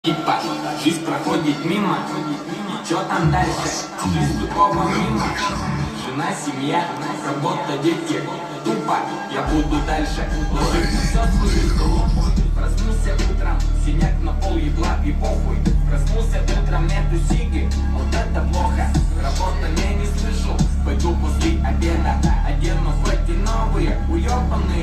Типа, жизнь проходит мимо, чё там дальше? Жизнь тупого мимо. Жена, семья, работа, дети. Тупо, я буду дальше. Ложить все свою. Проснулся утром, синяк на пол, ебла и похуй. Проснулся утром, нету сиги, вот это плохо. Работа, я не слышу, пойду после обеда. Одену хоть и новые, уёбанные